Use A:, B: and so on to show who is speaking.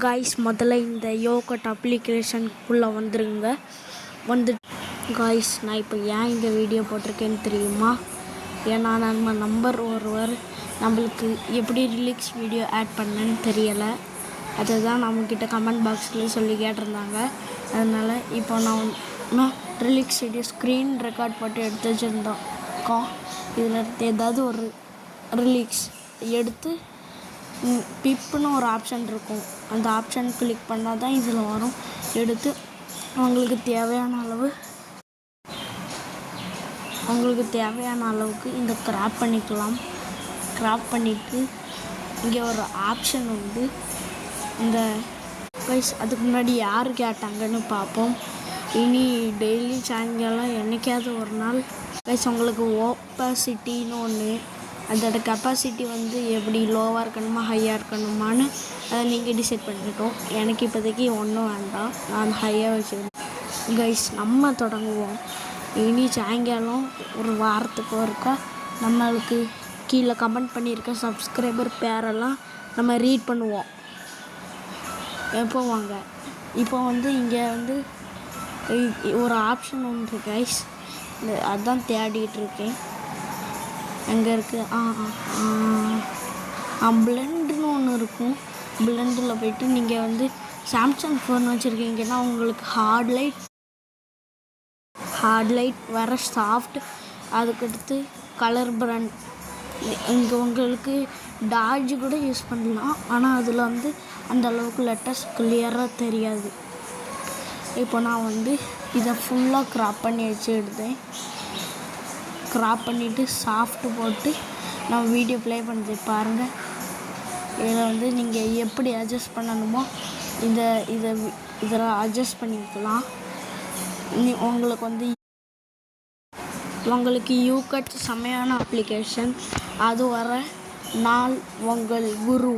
A: Guys முதல்ல இந்த yoghurt அப்ளிகேஷனுக்குள்ளே வந்துருங்க. காய்ஸ் நான் இப்போ ஏன் இந்த வீடியோ போட்டிருக்கேன்னு தெரியுமா? ஏன்னா நம்ம நம்பர் ஒருவர் நம்மளுக்கு எப்படி ரிலீக்ஸ் வீடியோ ஆட் பண்ணேன்னு தெரியலை. அதை தான் நம்மக்கிட்ட கமெண்ட் பாக்ஸில் சொல்லி கேட்டிருந்தாங்க. அதனால் இப்போ நான் ரிலீக்ஸ் வீடியோ ஸ்க்ரீன் ரெக்கார்ட் போட்டு எடுத்து வச்சுருந்தோம். இதில் ஏதாவது ஒரு ரிலீக்ஸ் எடுத்து பிப்புன்னு ஒரு ஆப்ஷன் இருக்கும். அந்த ஆப்ஷன் கிளிக் பண்ணால் தான் இதில் வரும். எடுத்து உங்களுக்கு தேவையான அளவுக்கு இந்த கிராப் பண்ணிக்கலாம். கிராப் பண்ணிவிட்டு இங்கே ஒரு ஆப்ஷன் உண்டு. இந்த அதுக்கு முன்னாடி யார் கேட்டாங்கன்னு பார்ப்போம். இனி டெய்லி சாயங்காலம் என்றைக்காவது ஒரு நாள் உங்களுக்கு ஓப்பாசிட்டின்னு ஒன்று, அதோட கெப்பாசிட்டி எப்படி லோவாக இருக்கணுமா ஹையாக இருக்கணுமான்னு அதை நீங்கள் டிசைட் பண்ணிட்டோம். எனக்கு இப்போதைக்கு ஒன்றும் வேண்டாம், நான் ஹையாக வச்சுருந்தேன். நம்ம தொடங்குவோம். இனி சாயங்காலம் ஒரு வாரத்துக்கு ஒருக்கா நம்மளுக்கு கீழே கமெண்ட் பண்ணியிருக்க சப்ஸ்கிரைபர் பேரெல்லாம் நம்ம ரீட் பண்ணுவோம். எப்போ வாங்க இப்போ இங்கே ஒரு ஆப்ஷன் உண்டு கைஸ். அதுதான் தேடிகிட்டு இருக்கேன். அங்கே இருக்குது பிளெண்டுன்னு ஒன்று இருக்கும். பிளெண்டில் போய்ட்டு நீங்கள் சாம்சங் ஃபோன் வச்சுருக்கீங்கன்னா உங்களுக்கு ஹார்ட் லைட் வர சாஃப்ட், அதுக்கடுத்து கலர் பிராண்ட். இங்கே உங்களுக்கு டார்ஜ் கூட யூஸ் பண்ணலாம். ஆனால் அதில் அந்த அளவுக்கு லெட்டர்ஸ் கிளியராக தெரியாது. இப்போ நான் இதை ஃபுல்லாக கிராப் பண்ணி வச்சு எடுத்தேன். கிராப் பண்ணிவிட்டு சாஃப்ட் போட்டு நான் வீடியோ ப்ளே பண்ணுறது பாருங்கள். இதில் நீங்கள் எப்படி அட்ஜஸ்ட் பண்ணணுமோ இதில் அட்ஜஸ்ட் பண்ணிக்கலாம். உங்களுக்கு யூகட் செமையான அப்ளிகேஷன். அது வர நாள் உங்கள் குரு.